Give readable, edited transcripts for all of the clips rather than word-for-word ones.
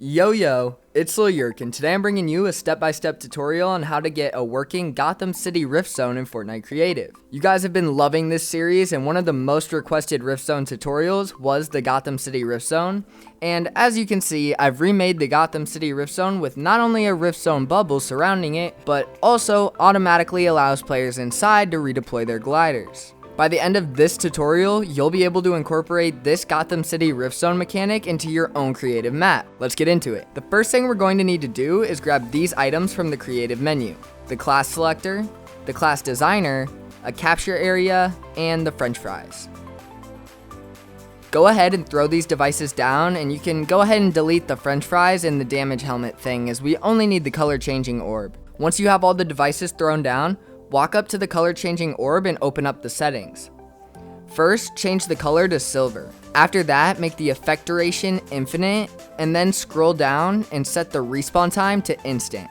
Yo, it's YerkYT, and today I'm bringing you a step-by-step tutorial on how to get a working Gotham City Rift Zone in Fortnite Creative. You guys have been loving this series, and one of the most requested Rift Zone tutorials was the Gotham City Rift Zone. And as you can see, I've remade the Gotham City Rift Zone with not only a Rift Zone bubble surrounding it, but also automatically allows players inside to redeploy their gliders. By the end of this tutorial, you'll be able to incorporate this Gotham City Rift Zone mechanic into your own creative map. Let's get into it. The first thing we're going to need to do is grab these items from the creative menu: the class selector, the class designer, a capture area, and the french fries. Go ahead and throw these devices down, and you can go ahead and delete the french fries and the damage helmet thing, as we only need the color changing orb. Once you have all the devices thrown down, walk up to the color changing orb and open up the settings. First, change the color to silver. After that, make the effect duration infinite, and then scroll down and set the respawn time to instant.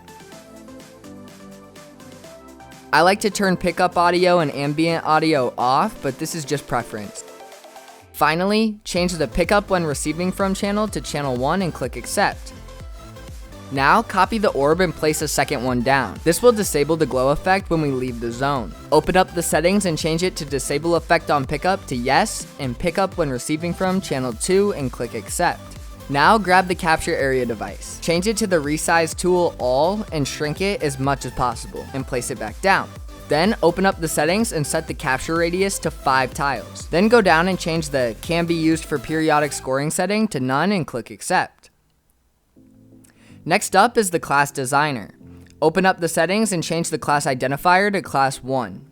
I like to turn pickup audio and ambient audio off, but this is just preference. Finally, change the pickup when receiving from channel to channel 1 and click accept. Now, copy the orb and place a second one down. This will disable the glow effect when we leave the zone. Open up the settings and change it to disable effect on pickup to yes, and pickup when receiving from channel 2 and click accept. Now grab the capture area device. Change it to the resize tool all and shrink it as much as possible and place it back down. Then open up the settings and set the capture radius to 5 tiles. Then go down and change the can be used for periodic scoring setting to none and click accept. Next up is the class designer. Open up the settings and change the class identifier to class 1.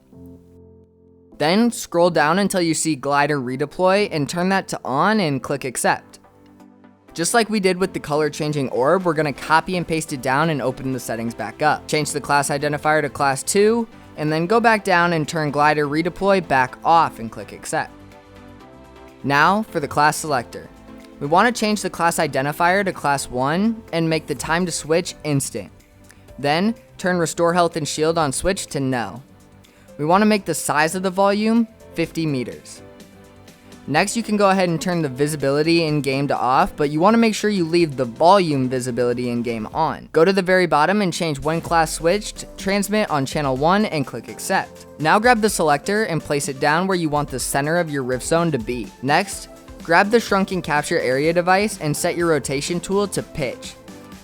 Then scroll down until you see glider redeploy and turn that to on and click accept. Just like we did with the color changing orb, we're going to copy and paste it down and open the settings back up. Change the class identifier to class 2 and then go back down and turn glider redeploy back off and click accept. Now for the class selector. We want to change the class identifier to class 1 and make the time to switch instant. Then turn restore health and shield on switch to no. We want to make the size of the volume 50 meters. Next, you can go ahead and turn the visibility in game to off, but you want to make sure you leave the volume visibility in game on. Go to the very bottom and change when class switched, transmit on channel 1 and click accept. Now grab the selector and place it down where you want the center of your rift zone to be. Next, grab the shrunken capture area device and set your rotation tool to pitch.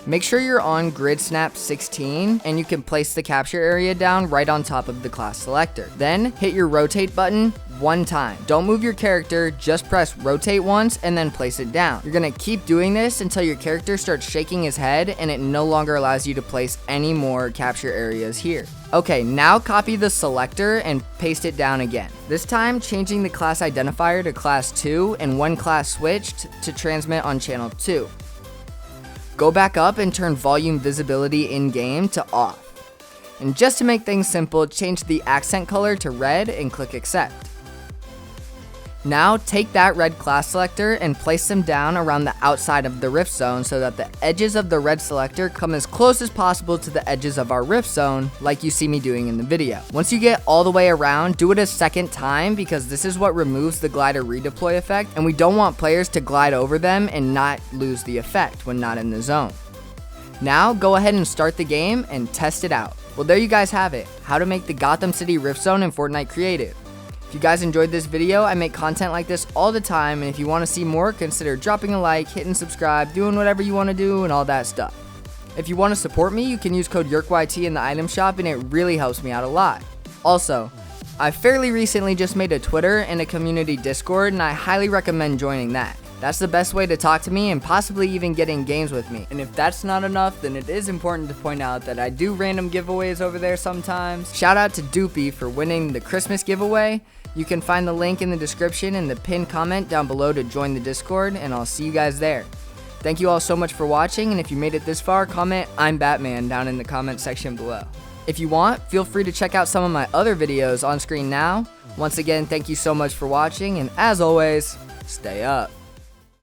Make sure you're on grid snap 16 and you can place the capture area down right on top of the class selector. Then hit your rotate button one time. Don't move your character, just press rotate once and then place it down. You're gonna keep doing this until your character starts shaking his head and it no longer allows you to place any more capture areas here. Okay, now copy the selector and paste it down again. This time, changing the class identifier to class 2 and when class switched to transmit on channel 2. Go back up and turn volume visibility in game to off. And just to make things simple, change the accent color to red and click accept. Now take that red class selector and place them down around the outside of the rift zone so that the edges of the red selector come as close as possible to the edges of our rift zone, like you see me doing in the video. Once you get all the way around, do it a second time because this is what removes the glider redeploy effect, and we don't want players to glide over them and not lose the effect when not in the zone. Now go ahead and start the game and test it out. Well, there you guys have it, how to make the Gotham City Rift Zone in Fortnite Creative. If you guys enjoyed this video, I make content like this all the time, and if you want to see more, consider dropping a like, hitting subscribe, doing whatever you want to do, and all that stuff. If you want to support me, you can use code YerkYT in the item shop, and it really helps me out a lot. Also, I fairly recently just made a Twitter and a community Discord, and I highly recommend joining that. That's the best way to talk to me and possibly even get in games with me. And if that's not enough, then it is important to point out that I do random giveaways over there sometimes. Shout out to Doopy for winning the Christmas giveaway. You can find the link in the description and the pinned comment down below to join the Discord, and I'll see you guys there. Thank you all so much for watching, and if you made it this far, comment "I'm Batman" down in the comment section below. If you want, feel free to check out some of my other videos on screen now. Once again, thank you so much for watching, and as always, stay up.